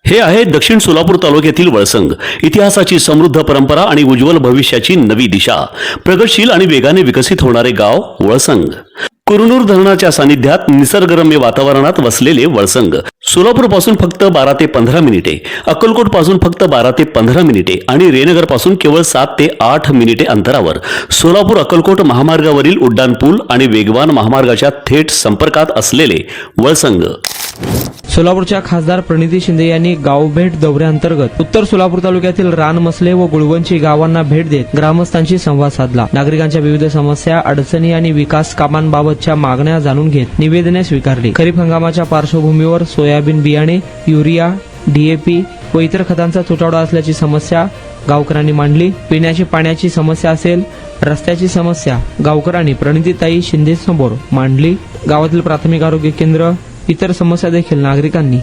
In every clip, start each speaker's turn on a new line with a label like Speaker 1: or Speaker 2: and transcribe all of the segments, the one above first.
Speaker 1: हे आहे दक्षिण सोलापूर तालुक्यातील वळसंग. इतिहासाची समृद्ध परंपरा आणि उज्ज्वल भविष्याची नवी दिशा. प्रगतशील आणि वेगाने विकसित होणारे गाव वळसंग. कुरनूर धरणाच्या सानिध्यात निसर्गरम्य वातावरणात वसलेले वळसंग सोलापूर पासून फक्त 12 ते 15 मिनिटे, अक्कलकोट पासून फक्त 12 ते 15 मिनिटे आणि रेनगर पासून केवळ 7 ते 8 मिनिटे अंतरावर सोलापूर अक्कलकोट महामार्गावरील उड्डाण पूल आणि वेगवान महामार्गाच्या थेट संपर्कात असलेले वळसंग.
Speaker 2: सोलापूरच्या खासदार प्रणिती शिंदे यांनी गावभेट दौऱ्याअंतर्गत उत्तर सोलापूर तालुक्यातील रानमसले व गुळवंची गावांना भेट देत ग्रामस्थांशी संवाद साधला. नागरिकांच्या विविध समस्या, अडचणी आणि विकास कामांबाबतच्या मागण्या जाणून घेत निवेदने स्वीकारली. खरीप हंगामाच्या पार्श्वभूमीवर सोयाबीन बियाणे, युरिया, डीएपी व इतर खतांचा तुटवडा असल्याची समस्या गावकऱ्यांनी मांडली. पिण्याची पाण्याची समस्या असेल, रस्त्याची समस्या गावकऱ्यांनी प्रणितीताई शिंदे समोर मांडली. गावातील प्राथमिक आरोग्य केंद्र, इतर समस्या देखील नागरिकांनी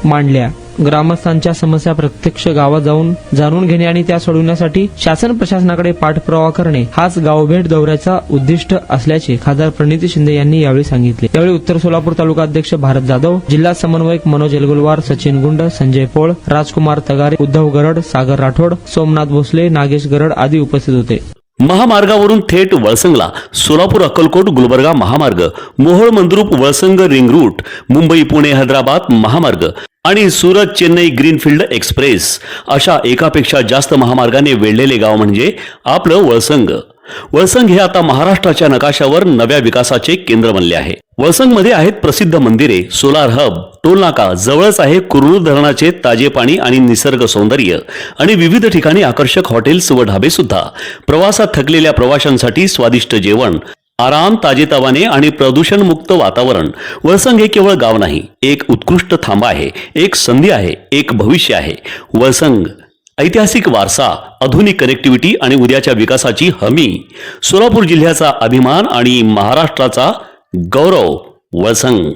Speaker 2: मांडल्या. ग्रामस्थांच्या समस्या प्रत्यक्ष गावात जाऊन जाणून घेणे आणि त्या सोडवण्यासाठी शासन प्रशासनाकडे पाठपुरावा करणे हाच गावभेट दौऱ्याचा उद्दिष्ट असल्याचे खासदार प्रणिती शिंदे यांनी यावेळी सांगितले. यावेळी उत्तर सोलापूर तालुका अध्यक्ष भारत जाधव, जिल्हा समन्वयक मनोज एलगुलवार, सचिन गुंड, संजय पोळ, राजकुमार तगारे, उद्धव गरड, सागर राठोड, सोमनाथ भोसले, नागेश गरड आदी उपस्थित होते.
Speaker 1: महामार्गावरून थेट वळसंगला सोलापूर अक्कलकोट गुलबर्गा महामार्ग, मोहोळ मंद्रुप वळसंग रिंग रूट, मुंबई पुणे हैदराबाद महामार्ग आणि सुरत चेन्नई ग्रीनफील्ड एक्सप्रेस अशा एकापेक्षा जास्त महामार्गाने वेढलेले गाव म्हणजे आपलं वळसंग. वळसंग हे आता महाराष्ट्राच्या नकाशावर नव्या विकासाचे केंद्र बनले आहे. वळसंगमध्ये आहेत प्रसिद्ध मंदिरे, सोलार हब, टोलनाका, जवळच आहे कुरनूर धरणाचे ताजे पाणी आणि निसर्ग सौंदर्य आणि विविध ठिकाणी आकर्षक हॉटेल्स व ढाबे सुद्धा. प्रवासात थकलेल्या प्रवाशांसाठी स्वादिष्ट जेवण, आराम, ताजेतवाने आणि प्रदूषणमुक्त वातावरण. वळसंग हे केवळ गाव नाही, एक उत्कृष्ट थांबा आहे, एक संधी आहे, एक भविष्य आहे. वळसंग ऐतिहासिक वारसा, आधुनिक कनेक्टिव्हिटी आणि उद्याच्या विकासाची हमी. सोलापूर जिल्ह्याचा अभिमान आणि महाराष्ट्राचा गौरव. वळसंग.